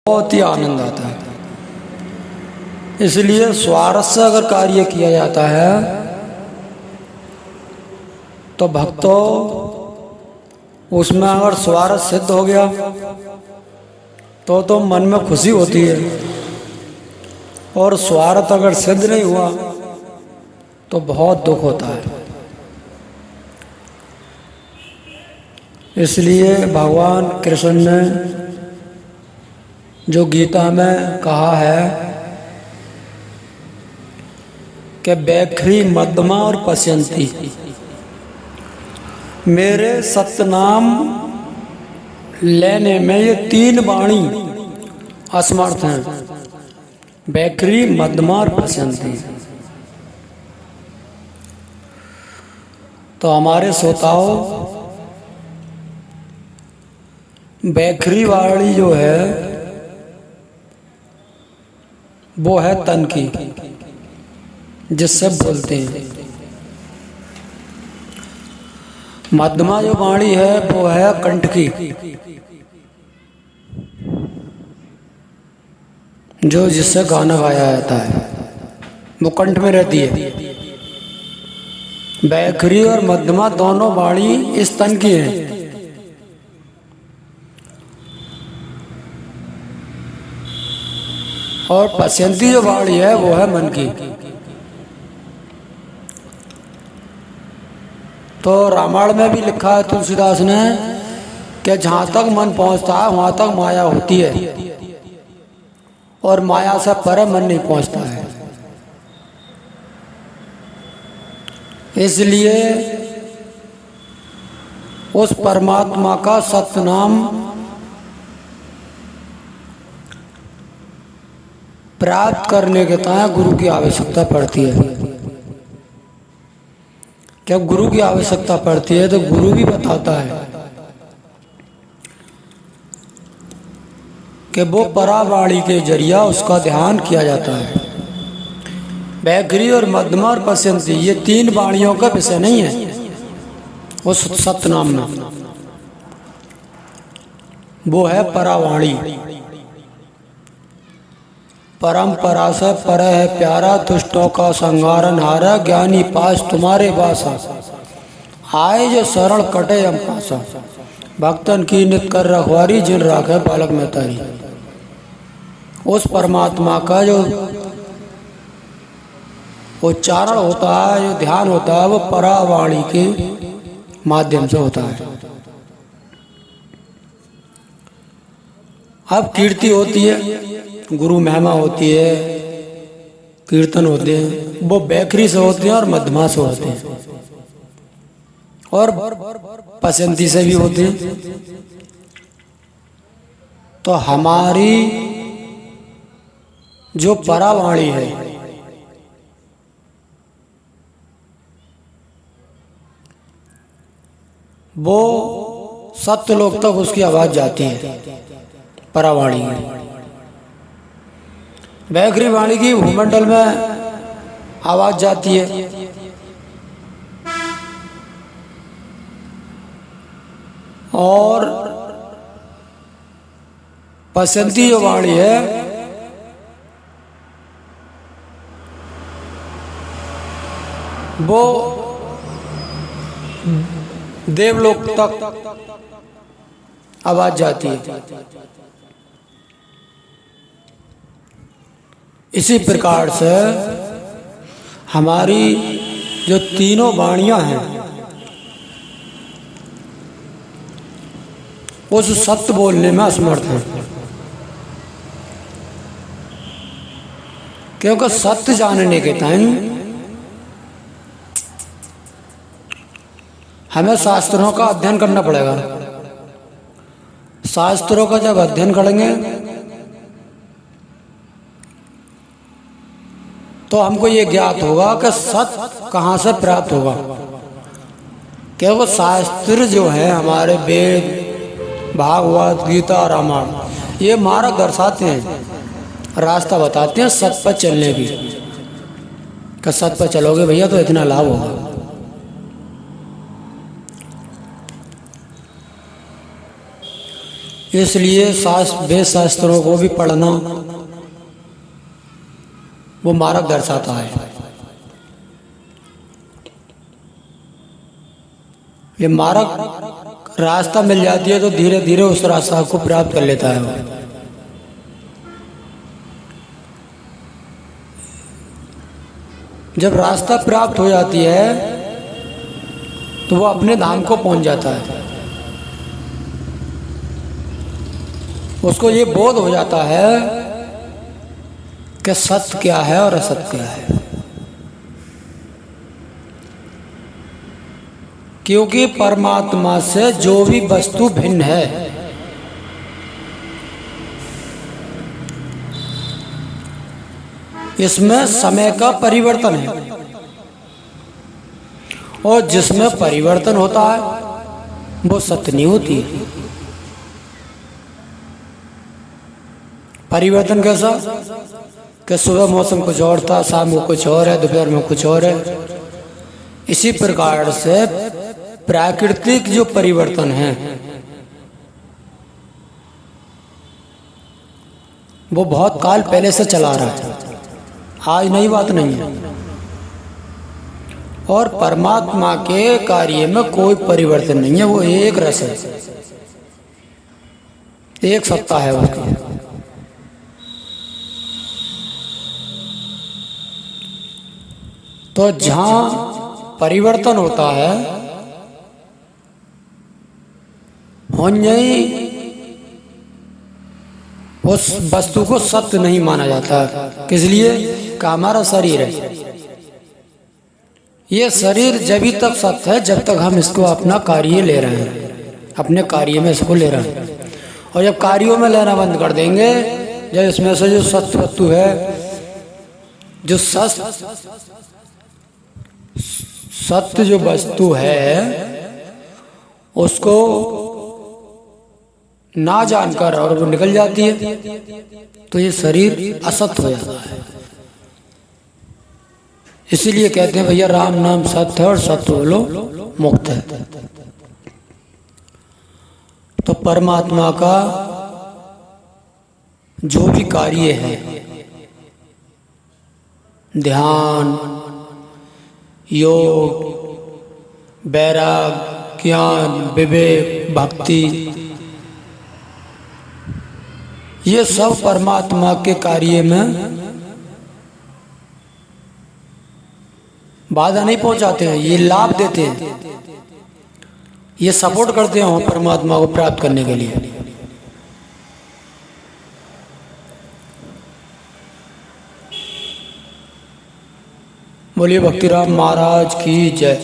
बहुत ही आनंद आता है। इसलिए स्वार्थ से अगर कार्य किया जाता है तो भक्तों उसमें अगर स्वार्थ सिद्ध हो गया तो मन में खुशी होती है, और स्वार्थ अगर सिद्ध नहीं हुआ तो बहुत दुख होता है। इसलिए भगवान कृष्ण ने जो गीता में कहा है कि बैखरी मध्यमा और पश्यंती, मेरे सतनाम लेने में ये तीन वाणी असमर्थ हैं, बैखरी मध्यमा और पश्यंती। तो हमारे श्रोताओं, बैखरी वाणी जो है वो है तन की, जिससे बोलते हैं। मध्यमा जो वाणी है वो है कंठ की, जो जिससे गाना गाया जाता है, वो कंठ में रहती है। बैखरी और मध्यमा दोनों वाणी इस तन की हैं। और पश्यंती जो वाणी है वो है मन की। तो रामायण में भी लिखा है तुलसीदास ने कि जहाँ तक मन पहुँचता है वहाँ तक माया होती है, और माया से परे मन नहीं पहुँचता है। इसलिए उस परमात्मा का सतनाम प्राप्त करने के लिए गुरु की आवश्यकता पड़ती है। जब गुरु की आवश्यकता पड़ती है तो गुरु भी बताता है कि वो परावाणी के जरिया उसका ध्यान किया जाता है। बैखरी और मध्यमा और पश्यंती ये तीन वाणियों का विषय नहीं है उस सतनाम में, वो है परावाणी। परंपरा से पर है प्यारा, दुष्टों का संहारन हारा, ज्ञानी पास तुम्हारे बासा, आए जो शरण कटे हम पासा, भक्तन की नित कर रखवारी, जिन राखे बालक में तारी। उस परमात्मा का जो उच्चारण होता है, जो ध्यान होता है, वो परावाणी के माध्यम से होता है। अब कीर्ति होती है, गुरु महिमा होती है, कीर्तन होते हैं, वो बैखरी से होते हैं और मध्यमा से होते हैं, और पश्यंती से भी होते हैं। तो हमारी जो परावाणी है वो सत्यलोक तक उसकी आवाज जाती है, परावाणी है। बैखरी वाणी की भूमंडल में आवाज जाती है, और पश्यंती जो वाणी है वो देवलोक तक आवाज जाती है। इसी प्रकार से हमारी जो तीनों वाणियां हैं उस सत्य बोलने में असमर्थ हैं, क्योंकि सत्य जानने के टाइम हमें शास्त्रों का अध्ययन करना पड़ेगा। शास्त्रों का जब अध्ययन करेंगे तो हमको ये ज्ञात होगा कि सत्य कहाँ से प्राप्त होगा। क्या वो शास्त्र जो है हमारे वेद, भागवत, गीता, रामायण, ये मार्ग दर्शाते हैं, रास्ता बताते हैं सत्य पर चलने की, कि सत्य पर चलोगे भैया तो इतना लाभ होगा। इसलिए वेद शास्त्रों को भी पढ़ना वो मार्ग दर्शाता है। ये मार्ग रास्ता मिल जाती है तो धीरे धीरे उस रास्ता को प्राप्त कर लेता है वो। जब रास्ता प्राप्त हो जाती है तो वो अपने धाम को पहुंच जाता है। उसको ये बोध हो जाता है कि सत्य क्या है और असत्य क्या है। क्योंकि परमात्मा से जो भी वस्तु भिन्न है, इसमें समय का परिवर्तन है, और जिसमें परिवर्तन होता है वो सत्य नहीं होती है। परिवर्तन कैसा कि सुबह मौसम कुछ और था, शाम को कुछ और है, दोपहर में कुछ और है। इसी प्रकार से प्राकृतिक जो परिवर्तन है वो बहुत काल पहले से चला रहा है, आज नई बात नहीं है। और परमात्मा के कार्य में कोई परिवर्तन नहीं है, वो एक रस है, एक सत्ता है उसकी। तो जहां परिवर्तन होता है उस वस्तु को सत्य नहीं माना जाता। किस लिए? कि हमारा शरीर है, ये शरीर जब तक सत्य है जब तक हम इसको अपना कार्य ले रहे हैं, अपने कार्य में इसको ले रहे हैं। और जब कार्यों में लेना बंद कर देंगे, जब इसमें से जो सत्य वस्तु है, जो सत्य जो वस्तु है उसको ना जानकर और वो निकल जाती है, तो ये शरीर असत्य हो जाता है। इसीलिए कहते हैं भैया राम नाम सत्य है और सत्य बोलो मुक्त है। तो परमात्मा का जो भी कार्य है, ध्यान, योग, वैराग, ज्ञान, विवेक, भक्ति, ये सब परमात्मा के कार्य में बाधा नहीं पहुंचाते हैं, ये लाभ देते हैं, ये सपोर्ट करते हैं परमात्मा को प्राप्त करने के लिए। बोलिए भक्तिराम महाराज की जय।